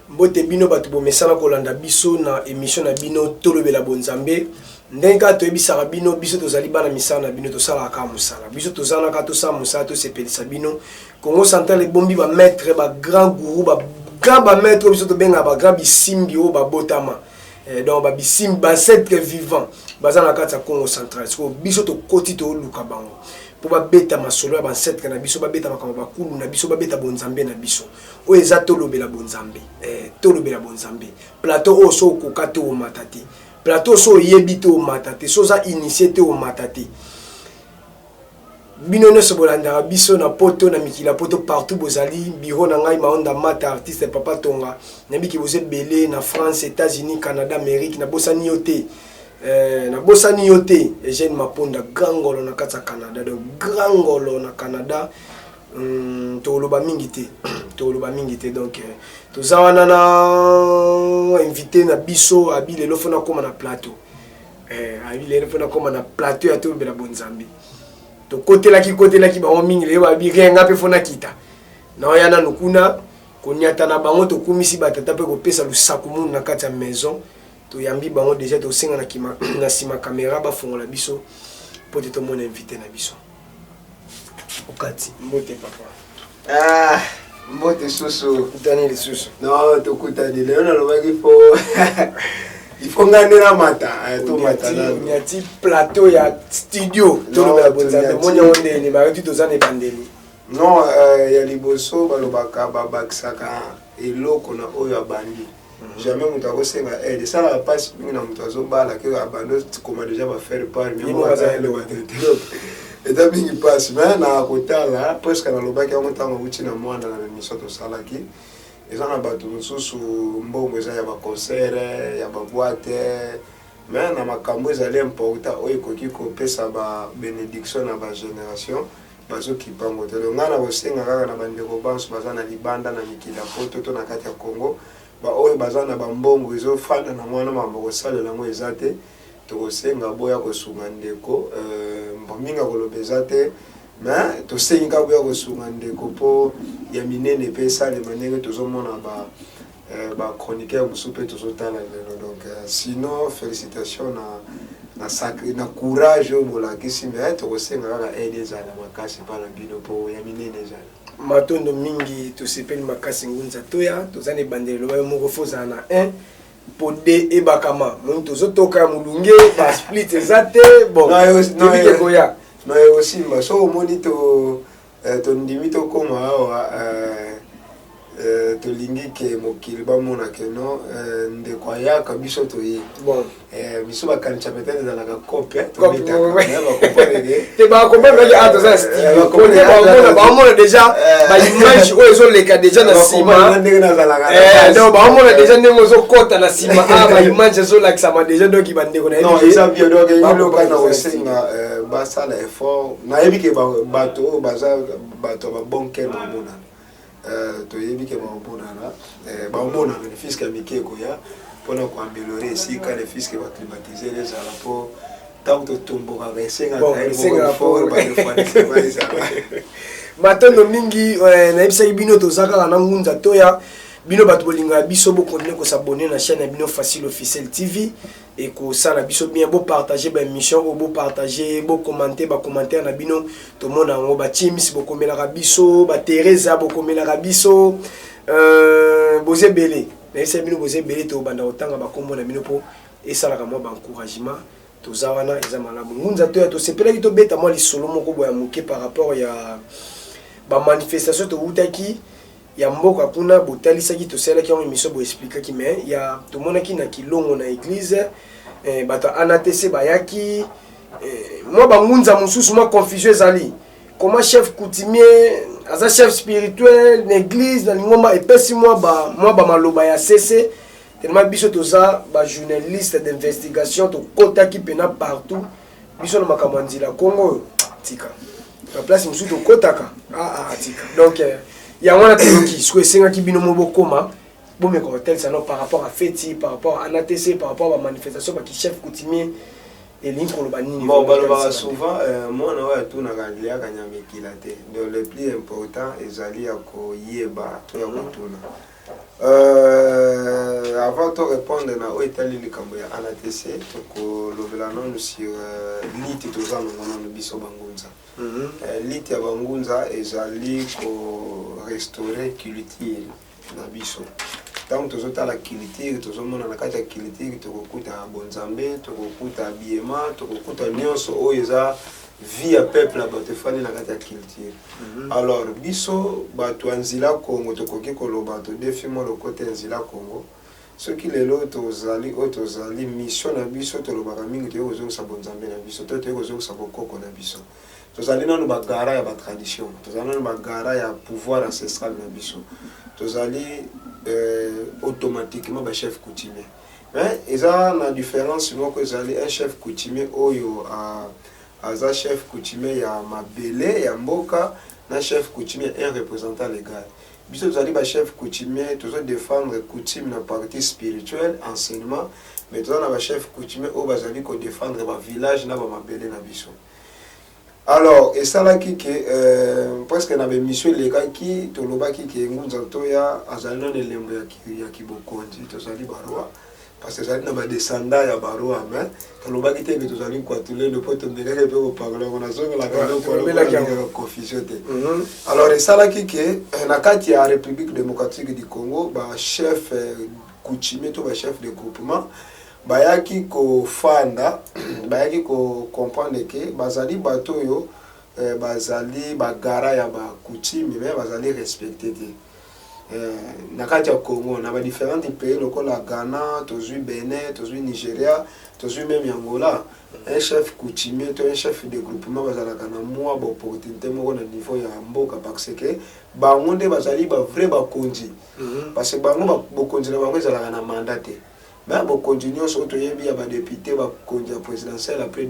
Mbote bino batu bomesana kolanda biso na émission na bino tolobela bonzambe. Ndenga to ebisaka bino biso tozali bana misala na bino tosala ka musala. Biso tozana ka to sa musala to sepelisa bino. Congo Central ebombi ba maître ba grand gourou ba maître biso to benga ba grand bisimbi o ba botama. Donc ba bisimbi ba être vivant. Bazana ka ta Congo Central. So biso to koti to luka bango. Po ba beta masolo ba ancêtre na biso ba beta makamba ba kulu na biso ba beta bonzambe na biso o eza tolobela bonzambe tolobela bonzambe plateau o so ko kato o matati plateau so yebite o matati so za initié o matati bino no so bolanda biso na poto na mikila poto partout bozali bureau na ngai maonda mata artiste papa tonga na biki boze belé na France États-Unis Canada Amérique na bosani yote na bosani yote Eugène Maponda grangolo na kata Canada donc grangolo na Canada toloba mingi te donc tozawana na invité na biso abile lo fona koma na plateau abile lo fona koma na plateau ya tolobela bonzambe to kotelaki ba mingi le ba birenga pe fona kita na yana nukuna konyata na bango to kumisi batata pe ko pesa lusaku mun na kata maison to yambi bango déjà to senga na kima na sima caméra ba fongola biso pote to mon invité na biso okati mbote papa mbote soso Daniel les soso non to kutani le na lo baki fo il faut ngane la mata to mata na nyati plateau ya studio to lo ba bonza monya onde ni ba tu to zane bandeli non ya liboso ba lo baka ba baksaka eloko na oyo abandi jamais mutu akosenga aide ça la passe mingi na mutu azobala ke abando comme déjà va faire part mais moi ça le eta bingi passe mais na kotala presque na lobaki yango ntango uti na mwana na émission tosalaki eza na bato mosusu mbongo eza ya baconcert ya baboite mais na makambo ezali important oyo ekoki kopesa babénédiction na bagénération bazokipango te ngai na kosenga kaka na bandeko banso baza na libanda na mikili ya poto to na kati ya Congo oyo baza na bambongo ezofanda na mwana mambo kosalela yango eza te tokosenga boya kosunga ndeko minga kolobeza te mais tosengi kaka boya kosunga ndeko mpo ya minene mpe esalema ndenge tozomona ba chroniqueur mosusu mpe tozotala lelo donc sinon félicitation na courage oyo bolakisi mais tokosenga kaka aide ezala makasi mpana bino mpo ya minene ezala matondo mingi tosepeli makasi ngunza toya tozane bandeli loba moko foza na 1 pode ebakama moni tozotoka mulunge ba split ezate bon tobike koya no aussi so moni to ndimi to koma awa tolingi ke mokili bamona ke no ndeko ayaka biso toye bon biso bakanisa peut-être dans la copie te ba comprendre que ça style ba déjà ba image oyo zo leka déjà na sima donc ba mona déjà ndenge zo kota na sima ba image zo like ça m'a déjà donc ibandeko na non ça bien donc il kana osenga ba sala effort na yebike bato baza bato ba bon cœur mona to yebike ba mbona le fisc amikeko ya pona ko améliorer ici quand les fiscs va climatiser les alapo tant que tombo va resenga fort ba matondo mingi na ebisa bino tozaka na ngunza toya bino bato bolinga biso bo continuer ko s'abonner na chaîne bino Facile Officiel TV et ko sala biso bien bo partager ba émission bo partager bo commenter ba commentaire na bino to mona ngo ba Chims bo komela biso ba Teresa bo komela biso boze belé na ese bino boze belé to banda otanga ba kombo na bino po esala ka mo ba encouragement to zawana eza malamu ngunza toya to sepela ki to beta mo li solo moko boya muke par rapport ya ba manifestation to utaki ya mboka kuna botalisaki tosalaki yango émission bo expliquaki mais ya tomonaki na kilongo na église bato anatese bayaki moi bangunza mosusu moi confusion ezali comment chef coutumier aza chef spirituel na église na lingomba epesi moi ba maloba ya cc tellement biso toza ba journaliste d'investigation to kotaki pena partout biso na makambo nzila Congo tika la place mosusu to kotaka tika donc ya wana toki siko esenga ki bino mobokoma bomé ko hotel ça non par rapport à feti par rapport à ATC par rapport à manifestation ba ki chef coutumier et l'inko lo banini bon ba souvent moi na wa tout na galia kanyamekila te donc le plus important ezali ya ko yeba to ya kotuna te répondre na oitali likambo ya ANATC tokolobela nanu sur liti toza nango nanu biso bangunza. Liti ya bangunza ezali ko restaurer culture na biso. Tant tozotala culture tozomona na kati ya culture tokokuta bonzambe, tokokuta biema, tokokuta nyonso oyo eza vie ya peuple ya bato efani na kati ya culture. Alors biso bato ya nzila Congo tokoki koloba todefi mo lokote ya nzila Congo. Soki lelo tozali mission na biso tolobaka mingi toyo kozongisa bonzambe na biso, toyo kozongisa bokoko na biso. Tozali nanu bagara ya tradition, tozali nanu bagara ya pouvoir ancestral na biso. Tozali automatiquement ba chef coutumier. Mais eza na différence moko ezali un chef coutumier oyo aza chef coutumier ya mabele ya mboka na chef coutumier un représentant légal. Biso tozali ba chef coutumier tozo défendre coutume na partie spirituelle, enseignement, mais tozali na ba chef coutumier oyo bazali ko défendre ba village na ba mabele na biso. Alors, et ça là qui presque na be mission lekaki tolobaki ke ngunza toya azali na elembo ya kibokonzi tozali barwa parce que zali na ba descendants ya barwa mais tolobaki te que tozali kwa tule le pote mbelele pe ko parler on a zonga la kando ko la confusion te. Alors et ça là qui na kati ya République démocratique du Congo ba chef coutumier to ba chef de groupement bayaki ko fanda bayaki ko comprendre que bazali bato yo bazali bagara ya ba coutume mais bazali respecter te na kati ya Congo na ba différents pays lokola Ghana, tozui Benin, tozui Nigeria, tozui même Angola. Un chef coutumier to un chef de groupement bazalaka na moi ba opportunité moko na niveau ya mboka parce que bango nde bazali ba vrai ba konzi parce que bango ba bokonzi na bango ezalaka na mandat te. Mais bon, continuons sur tout yebi ya ba député ba konja présidentiel après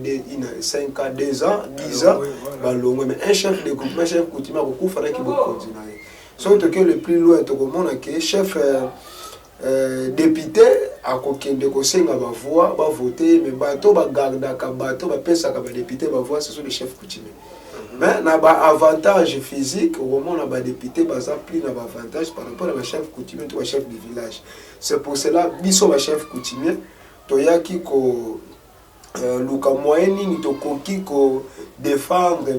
5 ans, 2 ans, 10 ans, ba longo mais un chef de groupe, un chef coutumier ko fera ki bo continuer. Sauf que le plus loin to komona que chef député a kokende ko senga ba voix, ba voter mais bato ba garda ka bato ba pesa ka ba député ba voix ce sont les chefs coutumiers. Mais na ba avantage physique au moment na ba député ba za plus na ba avantage par rapport à ba chef coutumier to ba chef de village. C'est pour cela biso ba chef coutumier to yaki ko luka moyeni ni to koki ko défendre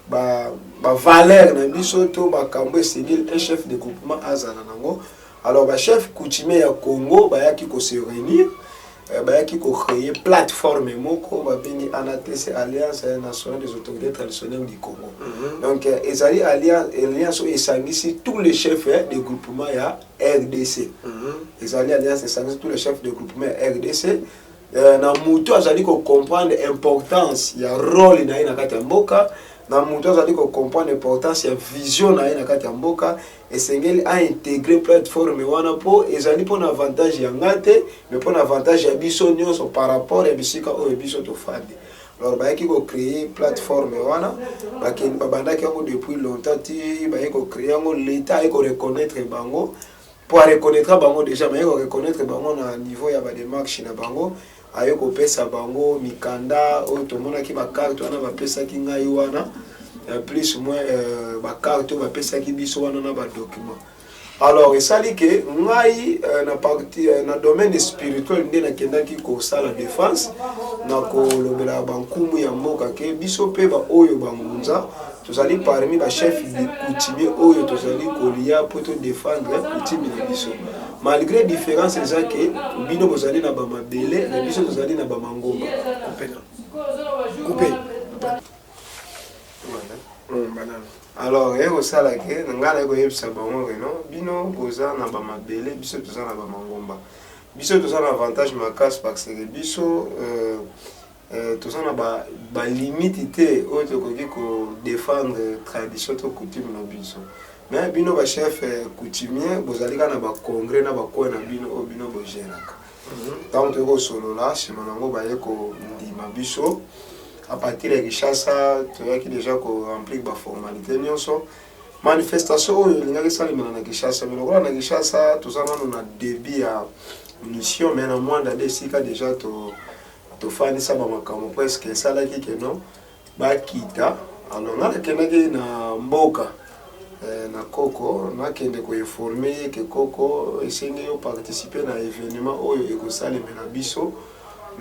ba valeur na biso to ba kambo civil un chef de groupement azana nango. Alors ba chef coutumier ya Congo ba yaki ko se réunir qui a créé plateforme moko ba bini ANATC Alliance nationale des autorités traditionnelles du Congo. Donc ezali alliance esangisi tous les chefs de groupement ya RDC. Ezali alliance esangisi tous les chefs de groupement RDC. Na mutu azali ko comprendre importance ya rôle na ina kati ya mboka, na mutu azali ko comprendre importance ya vision na ina kati ya mboka. Esengeli a intégré plateforme wana po ezali po na avantage ya ngate mais po na avantage ya biso nyonso par rapport ya bisika oyo biso to fandi. Alors bayaki ko créer plateforme wana bakeni babandaki yango depuis longtemps ti bayaki ko créer yango l'état ko reconnaître bango pour reconnaître bango déjà mais ko reconnaître bango na niveau ya ba démarche na bango ayo ko pesa bango mikanda oyo to mona ki ba carte wana ba pesa ki ngai wana plus ou moins ba carte ba pesa ki biso wana na ba document. Alors esali ke ngai na partie na domaine spirituel nde na kendaki ko sala défense na ko lobela bankumu ya mboka ke biso pe ba oyo bangunza tozali parmi ba chef de coutumier oyo tozali ko lia pour te défendre coutume na biso. Malgré différence eza ke bino bozali na ba mabele na biso tozali na ba mangomba. Coupé. Alors, il y a aussi la guerre, il y a aussi bino boza na ba mabele biso toza na ba mangomba. Biso toza na avantage makasi parce que biso toza na ba limité o to ko défendre tradition to coutume na biso. Mais bino ba chef coutumier bozali na ba congrès na ba ko na bino o bino bo geraka. Tant que solo là, c'est monango ba yeko ndima biso. À partir de Kinshasa, tu as déjà rempli la formalité. Manifestation, il y a des gens qui Kinshasa. Mais le Kinshasa, tout ça, on a début à mission, mais en moins d'aller ici, déjà, tu fais ça, presque ça, là, qui est non, bah, quitte. Alors, on a des gens qui sont Mboka. na Koko nakende ko informer que Koko esengi yo participer na événement oyo ekosalema na biso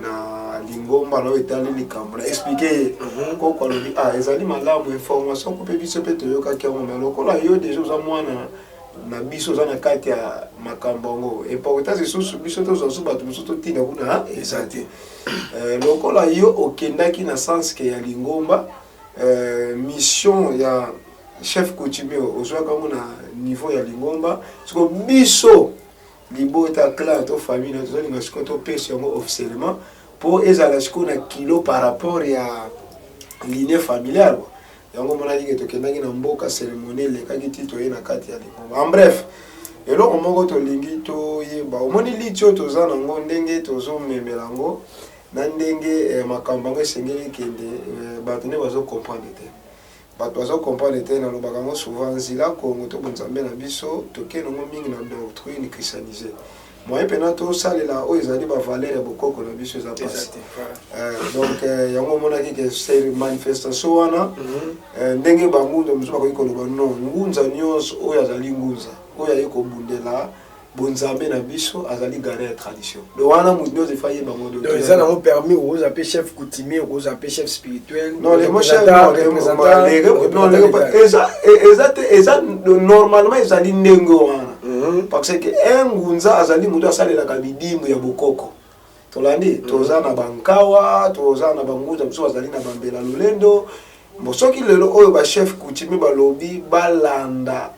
na Lingomba na etali likambo na expliquer Koko alobi ezali malamu information ko pe biso pe toyoka kiango mais lokola yo déjà za mwana na biso za na kati ya makambo ngo important c'est sous biso to zo bato biso to tina kuna ezate lokola yo okendaki na sens que ya Lingomba mission ya chef coutumier ozwa comme na niveau ya Lingomba siko biso libota clan to famille na tozali ngashiko to pesi yango officiellement pour ezala shiko na kilo par rapport ya lignée familiale yango mona dike to kendaki na mboka cérémonielle kaki tito ye na kati ya Lingomba en bref eloko moko to lingi to yeba omoni litio toza nango ndenge tozo memelango na ndenge makambo ngo esengeli kende bato ne bazo comprendre te bato bazo comprendre te na lobaka ngo souvent nzila Kongo to bonzambe na biso to kenongo mingi na doctrine christianisée moi pena to salela o ezali ba valeur ya bokoko na biso za passe donc yango mona ki c'est manifestation wana ndenge bangundo mso bakoki koloba non ngunza nyos oyo azali ngunza oyo ayeko bundela bonzambe na biso azali garé ya tradition le wana mudno ze faye bango do donc ça n'a pas permis aux appeler chef coutumier aux appeler chef spirituel non les mots chef non eza normalement ezali ndenge wana parce que ngunza azali mudo asalela ka bidimu ya bokoko tolandi toza na bankawa toza na banguza biso azali na bambela lolendo mosoki lelo oyo ba chef coutumier balobi balanda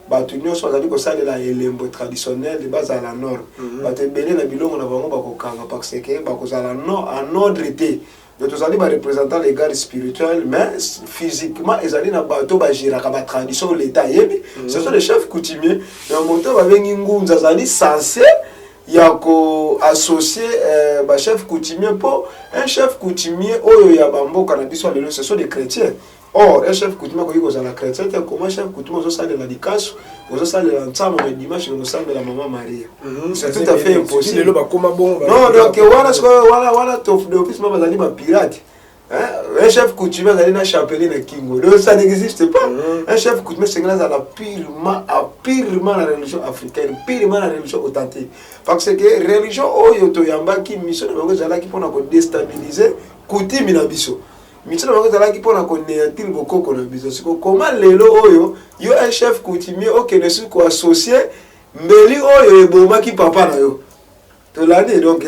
bato nyonso bazali kosalela elembo traditionnel bazala nord bato ebele na bilongo na bango bakokanga parce que bakozala en ordre te donc tozali ba représentant légal spirituel mais physiquement ezali na bato bagiraka ba tradition l'état yebi ce sont les chefs coutumiers na monto babengi ngunza zali censé ya ko associer ba chef coutumier po un chef coutumier oyo ya bamboka na biso lelo ce sont des chrétiens. Or, un chef coutumier qui est la chrétien, comment chef coutumier ça de la dicasse, vous ça de l'ensemble le dimanche nous sommes de la maman Marie. C'est tout à fait impossible. Non, donc voilà top de office maman ali ma pirate. Un chef coutumier allait na chapelle na Kingo. Donc ça n'existe pas. Un chef coutumier c'est grâce à la purement la religion africaine, purement la religion authentique. Parce que religion oyo to yamba ki mission na bango zala ki pona ko déstabiliser coutume na biso. Mituna bango zala ki pona ko néantir bokoko na biso. Siko comment lelo oyo yo un chef coutumier okene su ko associer mbeli oyo eboma ki papa na yo. To la dit donc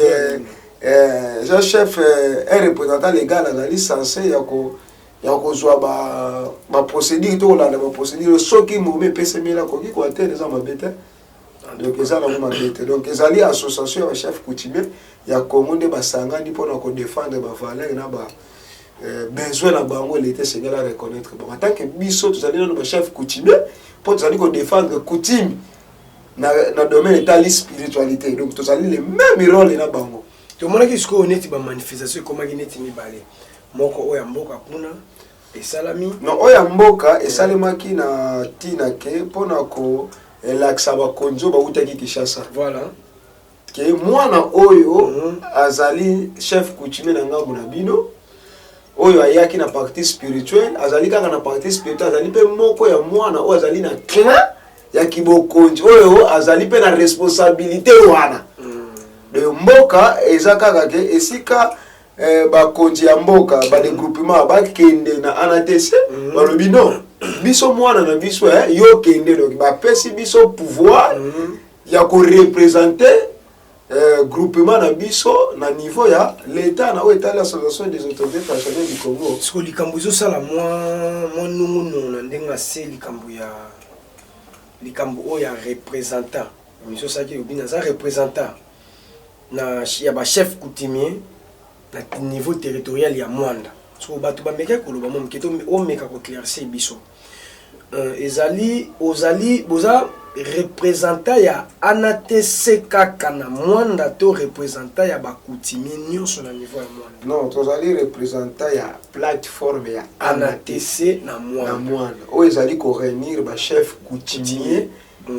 un chef un représentant légal azali censé ya ko zwa ba procédure to la ba procédure soki momé pesemela ko ki ko atteindre za mabete. Donc ça na mabete. Donc ezali association ya chef coutumier ya Congo nde basangani pona ko défendre ba valeur na ba besoin na bango l'été Sénégal à reconnaître bon en tant que biso tous allons nos chef coutumier pour tous aller défendre coutume na domaine état spiritualité donc tous allons les mêmes rôles na bango to mona ki siko oneti ba manifestation comment ki neti mibale moko oya mboka kuna esalami non oya mboka esalemaki na tina ke pona ko elaksa ba konzo ba utaki Kinshasa voilà ke mwana oyo azali chef coutumier na ngambo na bino oyo ayaki na partie spirituelle azali kaka na partie spirituelle azali pe moko ya mwana oyo azali na clan ya kibokonzi oyo azali pe na responsabilité wana de mboka eza kaka ke esika bakonzi ya mboka ba regroupement bakende na ANATC balobi non biso mwana na biso yo kende donc ba pesi biso pouvoir ya ko représenter groupement na biso na niveau ya l'état na état l'association des autorités traditionnelles du Congo parce que likambo zo sala moi nungu na ndenga se likambo o ya représentant miso ça qui obina ça représentant na ya ba chef coutumier na niveau territorial ya Mwanda so bato ba meka ko loba mom keto o meka ko claircer biso ezali ozali boza représentant ya ANATC kaka na Mwanda to représentant ya ba coutumier nyonso na niveau ya Mwanda non tozali représentant ya plateforme ya ANATC na Mwanda o ezali ko réunir ba chef coutumier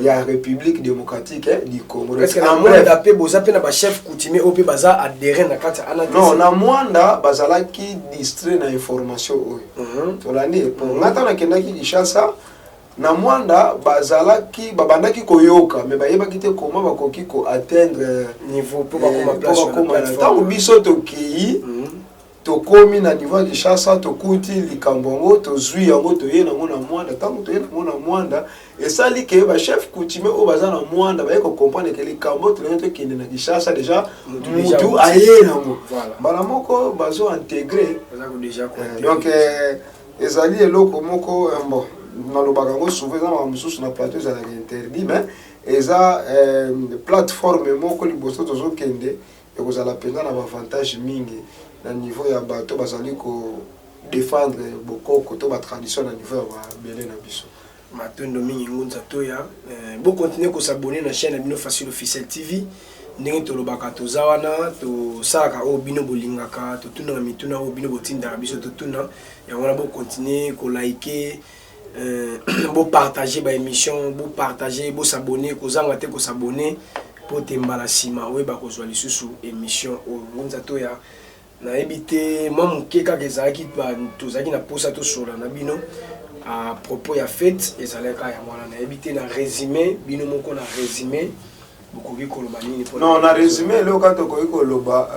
ya République démocratique du Congo est-ce que na Mwanda pe boza pe na ba chef coutumier o pe baza adhérer na kati ANATC non na Mwanda bazala ki distrait na information oyo tolandi pour ngata na kendaki Kinshasa na mwanda bazalaki babandaki koyoka mais bayebaki te comment bakoki ko atteindre niveau pour bakoma place sur la plateforme. Tango biso tokei tokomi na niveau ya Kinshasa tokuti likambo yango tozwi yango toye nango na mwanda tango toye nango na mwanda esali ke ba chef coutumier o baza na mwanda baye ko comprendre que likambo toye tokende na Kinshasa déjà mutu aye nango bala moko bazo intégrer déjà donc ezali eloko moko bon nalobaka yango souvent eza makambo mosusu na plateau ezalaka interdit mais eza plateforme moko liboso tozokende ekozala mpenza na bavantage mingi na niveau ya bato bazali ko défendre bokoko to batradition na niveau ya babele na biso matondo mingi ngunza toya bo continuer ko s'abonner na chaîne Bino Facile Officiel TV ndenge tolobaka toza wana tosalaka oyo bino bolingaka totuna na mituna oyo bino botindaka biso totuna yango na bo continuer ko liker bo partager ba émission bo partager bo s'abonner kozanga te ko s'abonner po tembala sima oyo ba kozwa lisusu émission oyo ngunza toya na ebité moi moke kaka ezalaki tozalaki na posa tosola na bino à propos ya fête ezalaka ya mwana na ebité na résumé bino moko na résumé bokoki koloba nini non na résumé leo ka tokoki koloba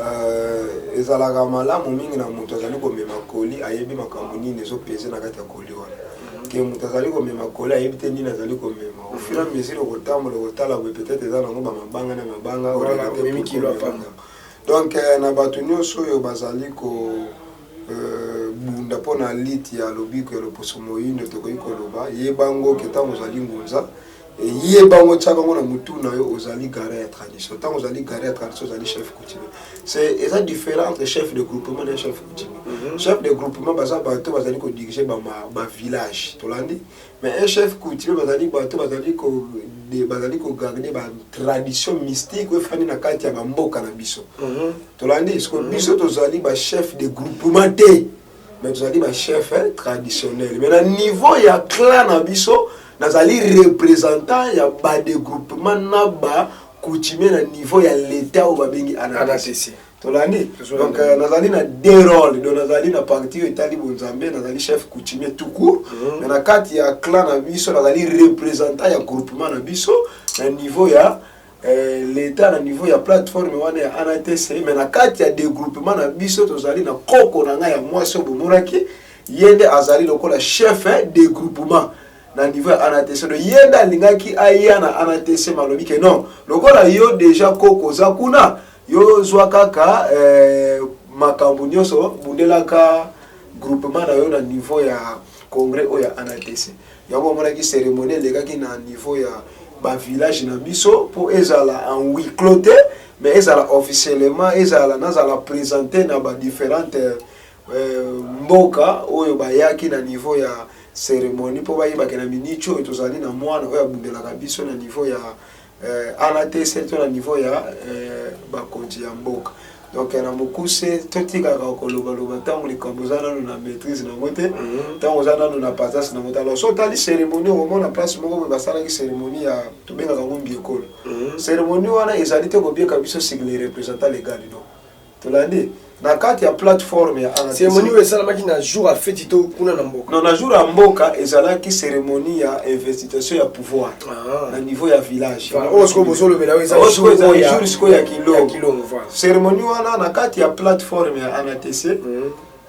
ezalaka malamu mingi na moto azali komema koli ayebi makambo nini ezopese na kati ya koli wana ke moto azali komema koli ayebi te nini azali komema au fur et à mesure okotambola okotala boye peut-être eza nango bamabanga na mabanga donc na bato nyonso oyo bazali ko bunda mpona liti ya lobiko ya loposo moyindo tokoki koloba yebango ke ntango ozali ngunza yebango tiaka ngo na mutu na yo ozali gare ya tradition ntango ozali gare ya tradition ozali chef coutumier c'est eza différent entre chef de groupement na chef coutumier chef de groupement baza bato bazali kodirige bavillage tolandi mais un chef coutumier bazali bato bazali kogarde batradition mystique oyo efani na kati ya bamboka na biso tolandi siko biso tozali bachef de groupement te mais tozali bachef traditionnel mais na niveau ya clan na biso nazali représentant ya ba dégroupement na ba coutumier na niveau ya l'état ou babengi anatc tolandi donc nazali na deux rôles donc nazali na partie etali bonzambe nazali chef coutumier tout court mais na kati ya clan na biso nazali représentant ya groupement na biso na niveau ya l'état na niveau ya plateforme wana ya anatc mais na kati ya dégroupement na biso tozali na koko na ngai ya mwasi bomoraki yende azali lokola chef dégroupement na niveau ya anatc do yenda lingaki aya na anatc malobi ke non lokola yo déjà koko za kuna yo zwa kaka makambo nyonso bundelaka groupement na yo na niveau ya congrès o ya anatc yango monaki cérémonie elekaki na niveau ya ba village na biso pour ezala en huis clos mais ezala officiellement ezala nazala présenter na ba différentes mboka oyo bayaki na niveau ya cérémonie pour bayebaka na minicho etozali na mwana oyo abundelaka biso na niveau ya anatc to na niveau ya bakonzi ya mboka donc na mokuse totikaka kolobaloba ntango likambo oza nano na maîtrise nango te ntango oza nano na passage nango te alors so otali cérémonie omona place moko boye basalaki cérémonie ya tobengaka ngo mbiekolo cérémonie wana ezali te kobieka biso sigle représentant légal no tolandi na kati ya plateforme ya cérémonie oyo esalamaki na jour ya fête to kuna na mboka non na jour ya mboka ezalaki cérémonie ya investitation ya pouvoir na niveau ya village oyo sikoyo bozolobela oyo eza jour sikoyo ya kilongo cérémonie wana na kati ya plateforme ya anatc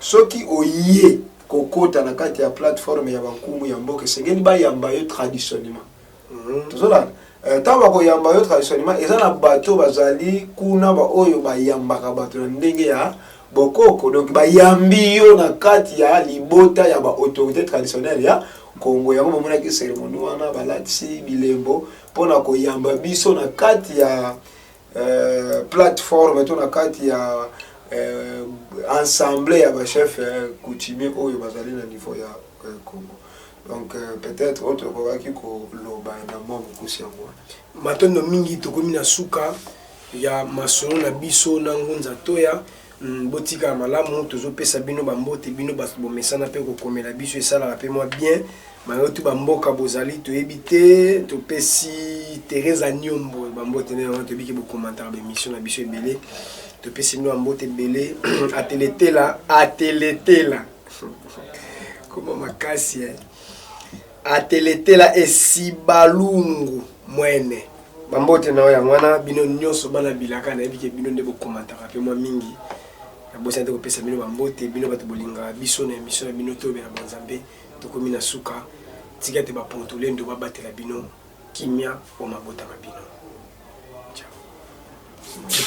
soki oye kokota na kati ya plateforme ya bankumu ya mboka esengeli bayamba yo traditionnellement tozolanda ntango bakoyamba yo traditionnellement eza na bato bazali kuna baoyo bayambaka bato na ndenge ya bokoko donc bayambi yo na kati ya libota ya baautorité traditionnelle ya Congo yango bamonaki cérémonie wana balatisi bilembo mpona koyamba biso na kati ya plateforme to na kati ya ensemble ya bachef coutumier oyo bazali na niveau ya Congo donc peut-être autre kokaki koloba na mwa mokusi yango matondo mingi tokomi na suka ya masolo na biso na ngunza toya botika malamu tozopesa bino bambote bino bomesana mpe kokomela biso esalaka mpe mwa bien mayo tu bamboka bozali toyebi te topesi Teresa Nyombo bambote na yango toyebi ke bokomantaka bémission na biso ebele topesi bino bambote ebele ateletela koma makasi ateletela esibalungu mwene bambote na ya mwana bino nyonso bana bilaka na ebike bino ndebo komantaka pe mwa mingi na bosa ndeko pesa bino bambote bino bato bolinga biso na émission ya bino to be na banzambe to komi na suka tika te ba pontole ndo babatela bino kimia o mabota mabino ciao.